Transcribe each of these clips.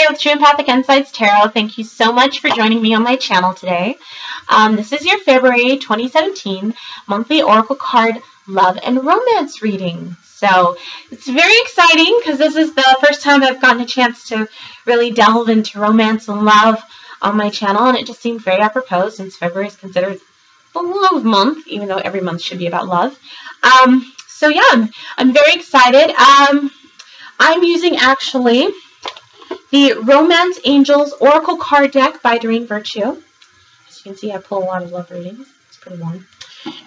with True Empathic Insights Tarot. Thank you so much for joining me on my channel today. This is your February 2017 monthly Oracle card love and romance reading. So it's very exciting because this is the first time I've gotten a chance to really delve into romance and love on my channel, and it just seemed very apropos since February is considered the love month, even though every month should be about love. So yeah, I'm very excited. I'm using actually the Romance Angels Oracle card deck by Doreen Virtue. As you can see, I pull a lot of love readings. It's pretty long.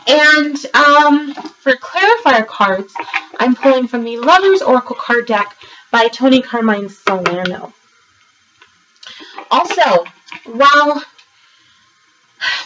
And for clarifier cards, I'm pulling from the Lovers Oracle card deck by Tony Carmine Solano. Also, while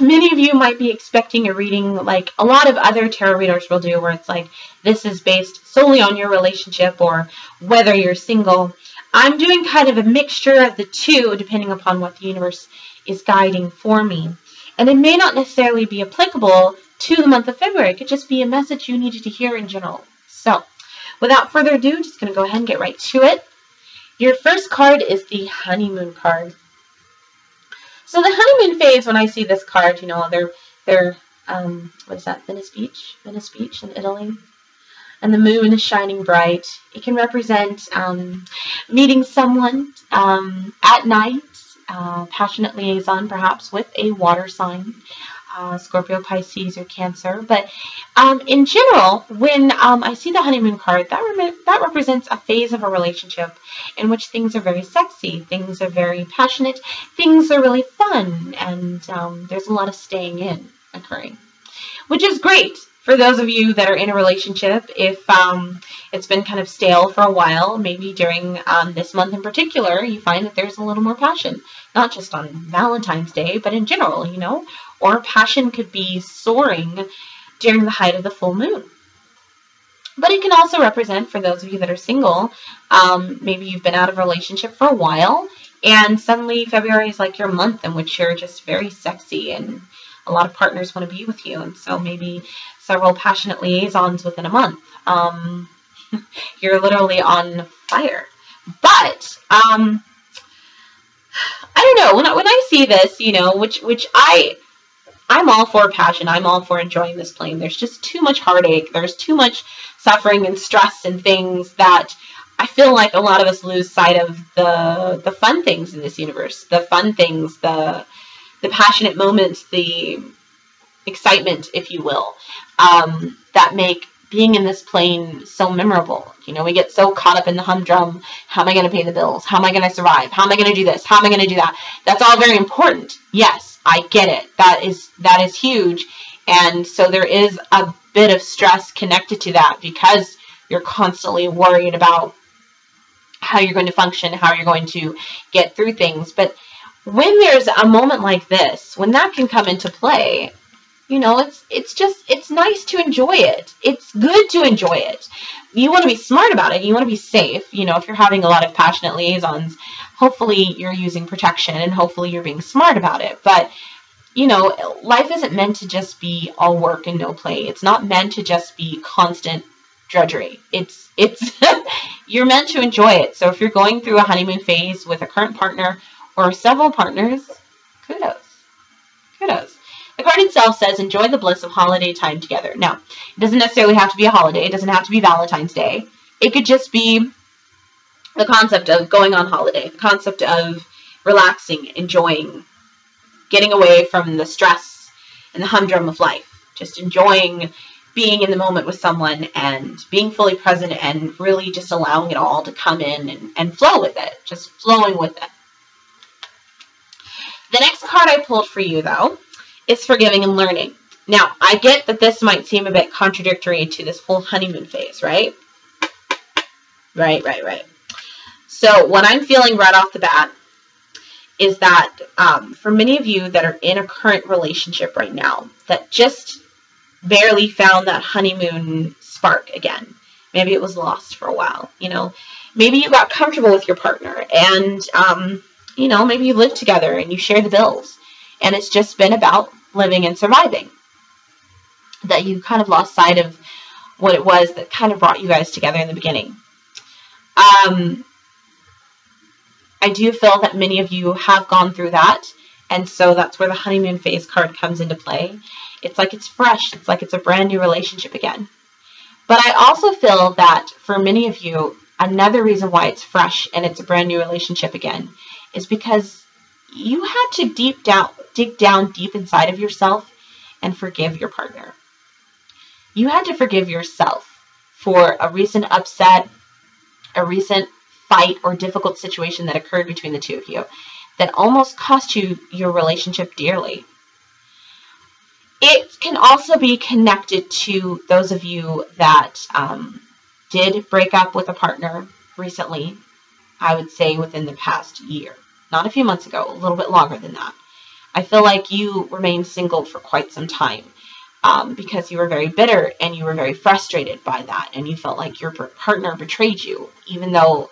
many of you might be expecting a reading like a lot of other tarot readers will do, where it's like this is based solely on your relationship or whether you're single, I'm doing kind of a mixture of the two depending upon what the universe is guiding for me. And it may not necessarily be applicable to the month of February. It could just be a message you needed to hear in general. So, without further ado, just going to go ahead and get right to it. Your first card is the honeymoon card. So the honeymoon phase, when I see this card, you know, they're what is that, Venice Beach in Italy, and the moon is shining bright. It can represent meeting someone at night, passionate liaison perhaps with a water sign, Scorpio, Pisces, or Cancer. But in general, when I see the honeymoon card, that represents a phase of a relationship in which things are very sexy, things are very passionate, things are really fun, and there's a lot of staying in occurring, which is great for those of you that are in a relationship. If it's been kind of stale for a while, maybe during this month in particular, you find that there's a little more passion, not just on Valentine's Day, but in general, you know, or passion could be soaring during the height of the full moon. But it can also represent, for those of you that are single, maybe you've been out of a relationship for a while, and suddenly February is like your month in which you're just very sexy, and a lot of partners want to be with you, and so maybe several passionate liaisons within a month. You're literally on fire. But I don't know, when I see this, you know, which I'm all for passion. I'm all for enjoying this plane. There's just too much heartache. There's too much suffering and stress and things that I feel like a lot of us lose sight of the fun things in this universe. The fun things, the passionate moments, the excitement, if you will, that make being in this plane so memorable. You know, we get so caught up in the humdrum. How am I going to pay the bills? How am I going to survive? How am I going to do this? How am I going to do that? That's all very important. Yes, I get it. That is huge. And so there is a bit of stress connected to that because you're constantly worried about how you're going to function, how you're going to get through things. But when there's a moment like this, when that can come into play, you know, it's nice to enjoy it. It's good to enjoy it. You want to be smart about it. You want to be safe. You know, if you're having a lot of passionate liaisons, hopefully you're using protection and hopefully you're being smart about it. But, you know, life isn't meant to just be all work and no play. It's not meant to just be constant drudgery. It's you're meant to enjoy it. So if you're going through a honeymoon phase with a current partner or several partners, kudos. Kudos. The card itself says, enjoy the bliss of holiday time together. Now, it doesn't necessarily have to be a holiday. It doesn't have to be Valentine's Day. It could just be the concept of going on holiday, the concept of relaxing, enjoying, getting away from the stress and the humdrum of life, just enjoying being in the moment with someone and being fully present and really just allowing it all to come in and flow with it, just flowing with it. The next card I pulled for you, though, is forgiving and learning. Now, I get that this might seem a bit contradictory to this whole honeymoon phase, right? Right. So what I'm feeling right off the bat is that for many of you that are in a current relationship right now that just barely found that honeymoon spark again, maybe it was lost for a while, you know, maybe you got comfortable with your partner and, you know, maybe you live together and you share the bills and it's just been about living and surviving, that you kind of lost sight of what it was that kind of brought you guys together in the beginning. I do feel that many of you have gone through that, and so that's where the honeymoon phase card comes into play. It's like it's fresh. It's like it's a brand new relationship again. But I also feel that for many of you, another reason why it's fresh and it's a brand new relationship again is because you had to dig down deep inside of yourself and forgive your partner. You had to forgive yourself for a recent upset, a recent fight or difficult situation that occurred between the two of you that almost cost you your relationship dearly. It can also be connected to those of you that did break up with a partner recently, I would say within the past year. Not a few months ago, a little bit longer than that. I feel like you remained single for quite some time because you were very bitter and you were very frustrated by that, and you felt like your partner betrayed you, even though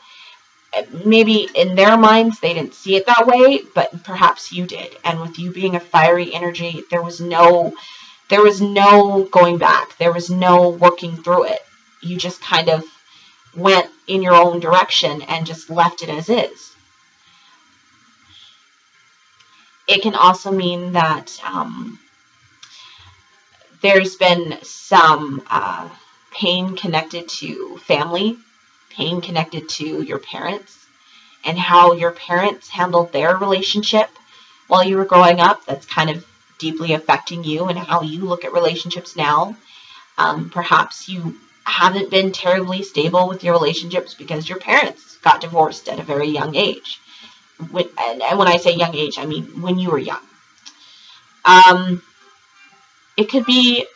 maybe in their minds they didn't see it that way, but perhaps you did. And with you being a fiery energy, there was no going back. There was no working through it. You just kind of went in your own direction and just left it as is. It can also mean that there's been some pain connected to family, pain connected to your parents, and how your parents handled their relationship while you were growing up. That's kind of deeply affecting you and how you look at relationships now. Perhaps you haven't been terribly stable with your relationships because your parents got divorced at a very young age. And when I say young age, I mean when you were young. It could be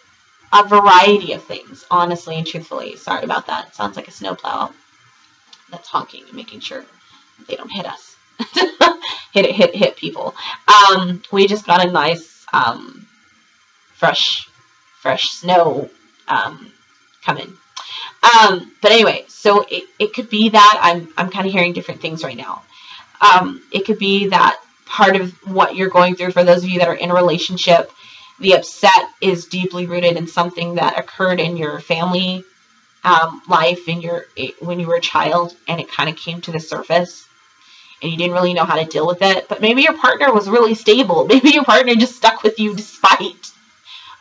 a variety of things, honestly and truthfully. Sorry about that. It sounds like a snowplow that's honking and making sure they don't hit us. hit people. We just got a nice fresh snow coming. But anyway, so it could be that I'm kind of hearing different things right now. It could be that part of what you're going through, for those of you that are in a relationship, the upset is deeply rooted in something that occurred in your family life when you were a child, and it kind of came to the surface and you didn't really know how to deal with it. But maybe your partner was really stable. Maybe your partner just stuck with you despite.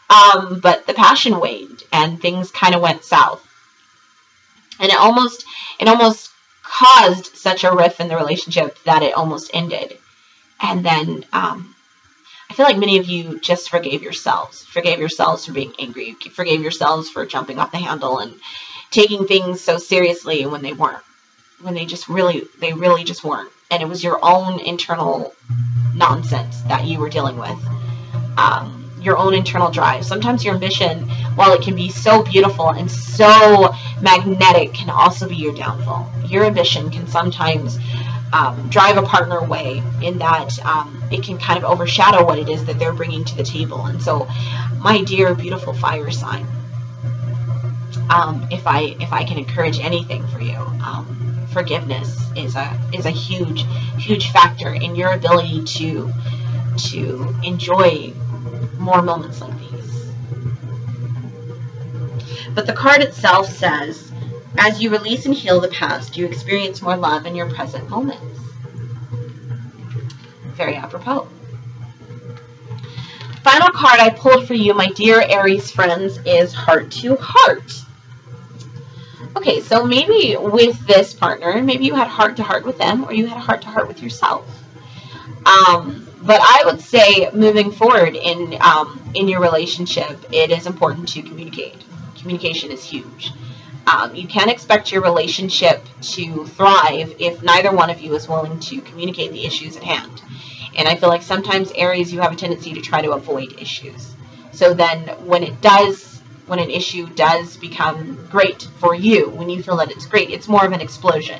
But the passion waned and things kind of went south. And it almost caused such a rift in the relationship that it almost ended. And then I feel like many of you just forgave yourselves for being angry. You forgave yourselves for jumping off the handle and taking things so seriously when they weren't, when they really just weren't. And it was your own internal nonsense that you were dealing with. Your own internal drive. Sometimes your ambition, while it can be so beautiful and so magnetic, can also be your downfall. Your ambition can sometimes drive a partner away, in that it can kind of overshadow what it is that they're bringing to the table. And so, my dear, beautiful fire sign, if I can encourage anything for you, forgiveness is a huge factor in your ability to enjoy more moments like these. But the card itself says, as you release and heal the past, you experience more love in your present moments. Very apropos. Final card I pulled for you, my dear Aries friends, is Heart to Heart. Okay, so maybe with this partner, maybe you had heart to heart with them, or you had heart to heart with yourself. But I would say, moving forward in your relationship, it is important to communicate. Communication is huge. You can't expect your relationship to thrive if neither one of you is willing to communicate the issues at hand. And I feel like sometimes, Aries, you have a tendency to try to avoid issues. So then when an issue does become great for you, when you feel that it's great, it's more of an explosion.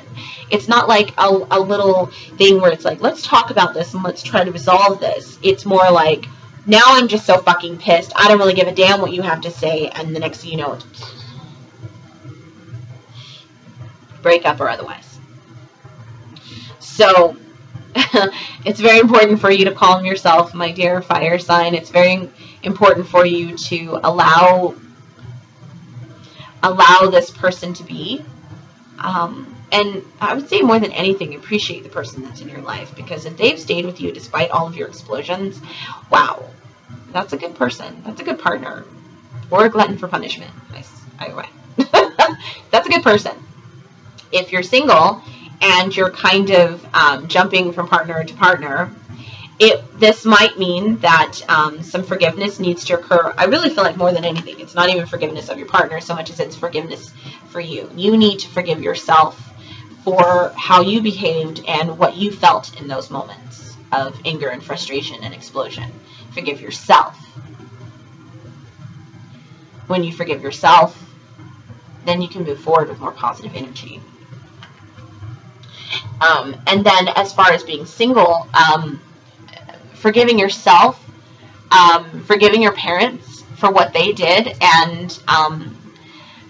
It's not like a little thing where it's like, let's talk about this and let's try to resolve this. It's more like, now I'm just so fucking pissed, I don't really give a damn what you have to say, and the next thing you know, it's breakup or otherwise. So it's very important for you to calm yourself, my dear fire sign. It's very important for you to allow this person to be. And I would say more than anything, appreciate the person that's in your life, because if they've stayed with you despite all of your explosions, wow, that's a good person. That's a good partner. Or a glutton for punishment. Nice. Either way. That's a good person. If you're single and you're kind of jumping from partner to partner, this might mean that some forgiveness needs to occur. I really feel like more than anything, it's not even forgiveness of your partner so much as it's forgiveness for you. You need to forgive yourself for how you behaved and what you felt in those moments of anger and frustration and explosion. Forgive yourself. When you forgive yourself, then you can move forward with more positive energy. And then as far as being single, forgiving yourself, forgiving your parents for what they did, and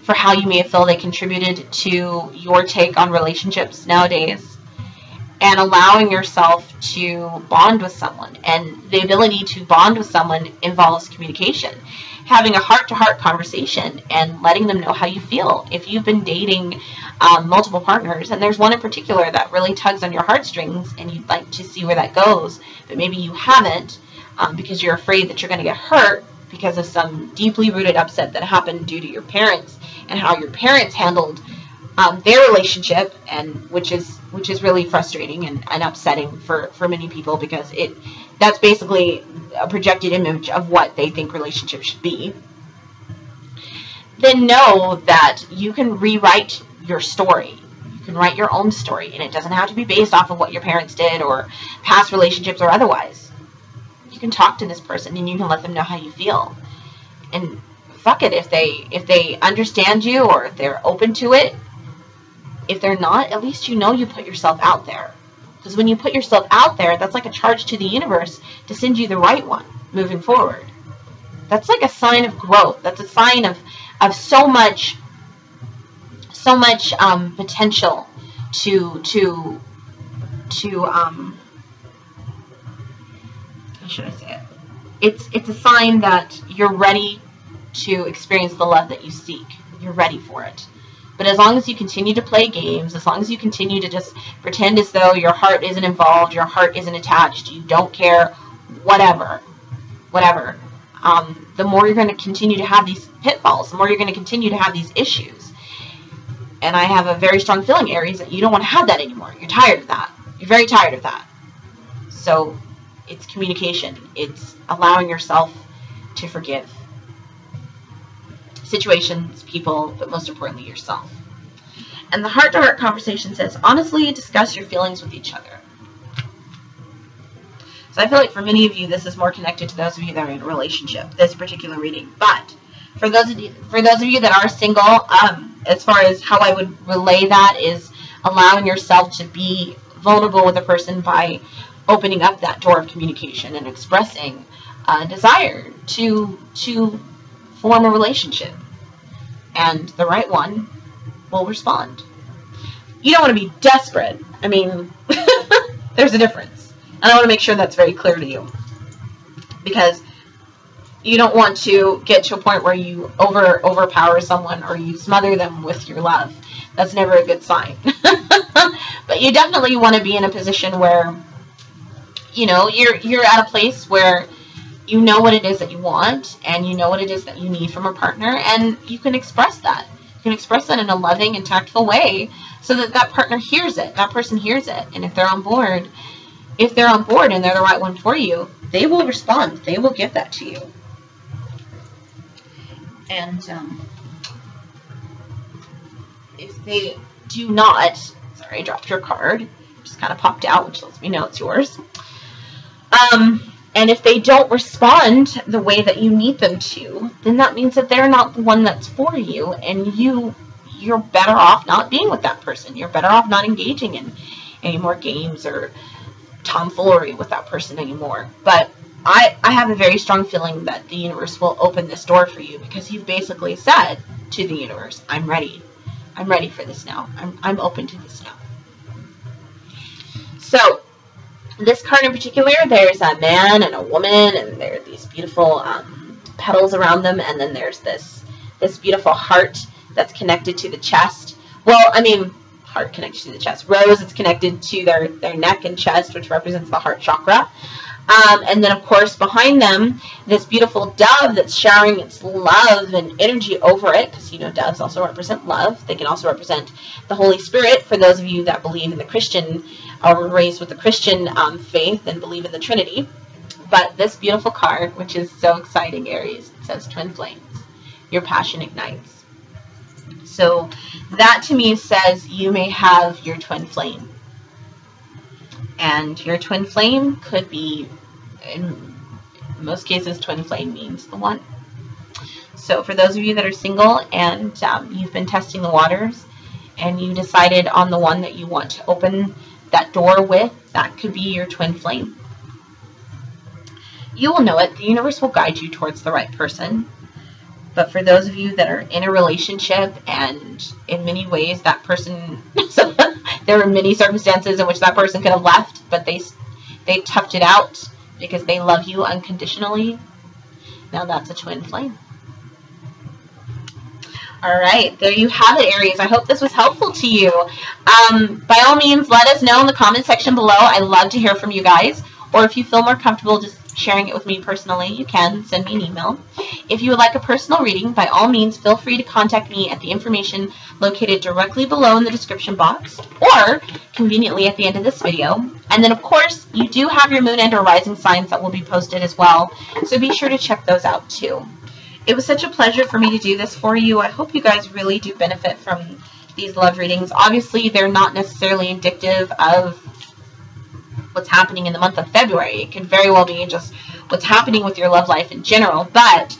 for how you may feel they contributed to your take on relationships nowadays, and allowing yourself to bond with someone. And the ability to bond with someone involves communication. Having a heart-to-heart conversation and letting them know how you feel. If you've been dating multiple partners, and there's one in particular that really tugs on your heartstrings and you'd like to see where that goes, but maybe you haven't because you're afraid that you're going to get hurt because of some deeply rooted upset that happened due to your parents and how your parents handled their relationship, and which is really frustrating and upsetting for many people, because that's basically a projected image of what they think relationships should be. Then know that you can rewrite your story. You can write your own story, and it doesn't have to be based off of what your parents did or past relationships or otherwise. You can talk to this person and you can let them know how you feel. And fuck it, if they understand you or if they're open to it. If they're not, at least you know you put yourself out there. Because when you put yourself out there, that's like a charge to the universe to send you the right one moving forward. That's like a sign of growth. That's a sign of so much potential to how should I say it? It's a sign that you're ready to experience the love that you seek. You're ready for it. But as long as you continue to play games, as long as you continue to just pretend as though your heart isn't involved, your heart isn't attached, you don't care, whatever, the more you're going to continue to have these pitfalls, the more you're going to continue to have these issues. And I have a very strong feeling, Aries, that you don't want to have that anymore. You're tired of that. You're very tired of that. So it's communication. It's allowing yourself to forgive situations, people, but most importantly, yourself. And the heart-to-heart conversation says, honestly discuss your feelings with each other. So I feel like for many of you, this is more connected to those of you that are in a relationship, this particular reading. But for those of you that are single, as far as how I would relay that is allowing yourself to be vulnerable with a person by opening up that door of communication and expressing a desire to form a relationship, and the right one will respond. You don't want to be desperate. I mean, there's a difference. And I want to make sure that's very clear to you, because you don't want to get to a point where you overpower someone or you smother them with your love. That's never a good sign. But you definitely want to be in a position where, you know, you're at a place where you know what it is that you want, and you know what it is that you need from a partner, and you can express that. You can express that in a loving and tactful way so that that partner hears it, that person hears it, and if they're on board and they're the right one for you, they will respond. They will give that to you. And if they do not, sorry, I dropped your card, just kind of popped out, which lets me know it's yours. And if they don't respond the way that you need them to, then that means that they're not the one that's for you, and you're better off not being with that person. You're better off not engaging in any more games or tomfoolery with that person anymore. But I have a very strong feeling that the universe will open this door for you, because you've basically said to the universe, I'm ready. I'm ready for this now. I'm open to this now. So this card in particular, there's a man and a woman, and there are these beautiful petals around them, and then there's this beautiful heart that's connected to the chest. Well, I mean, heart connected to the chest. Rose, it's connected to their neck and chest, which represents the heart chakra. And then, of course, behind them, this beautiful dove that's showering its love and energy over it, because, you know, doves also represent love. They can also represent the Holy Spirit for those of you that believe in the Christian, or were raised with the Christian faith and believe in the Trinity. But this beautiful card, which is so exciting, Aries, it says Twin Flames. Your passion ignites. So that to me says you may have your twin flame. And your twin flame could be, in most cases, twin flame means the one. So for those of you that are single and you've been testing the waters and you decided on the one that you want to open that door with, that could be your twin flame. You will know it. The universe will guide you towards the right person. But for those of you that are in a relationship and in many ways that person, there were many circumstances in which that person could have left, but they toughed it out because they love you unconditionally. Now that's a twin flame. All right, there you have it, Aries. I hope this was helpful to you. By all means, let us know in the comment section below. I love to hear from you guys. Or if you feel more comfortable just sharing it with me personally, you can send me an email. If you would like a personal reading, by all means, feel free to contact me at the information located directly below in the description box, or conveniently at the end of this video. And then, of course, you do have your moon and or rising signs that will be posted as well, so be sure to check those out too. It was such a pleasure for me to do this for you. I hope you guys really do benefit from these love readings. Obviously, they're not necessarily indicative of what's happening in the month of February. It could very well be just what's happening with your love life in general, but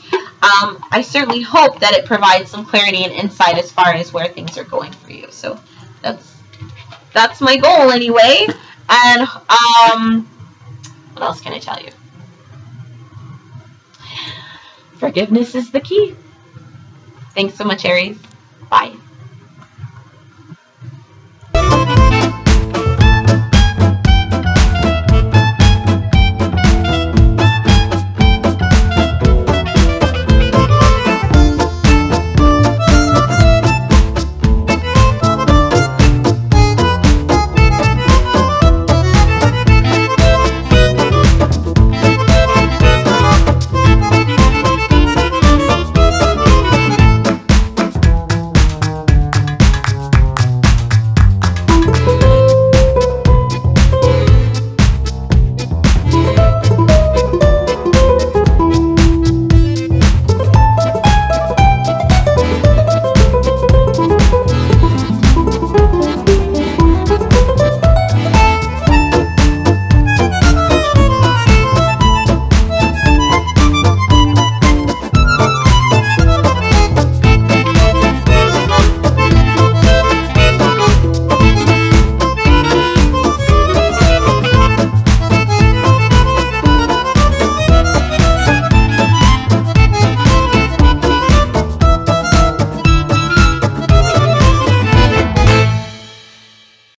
I certainly hope that it provides some clarity and insight as far as where things are going for you. So that's my goal anyway. And what else can I tell you? Forgiveness is the key. Thanks so much, Aries. Bye.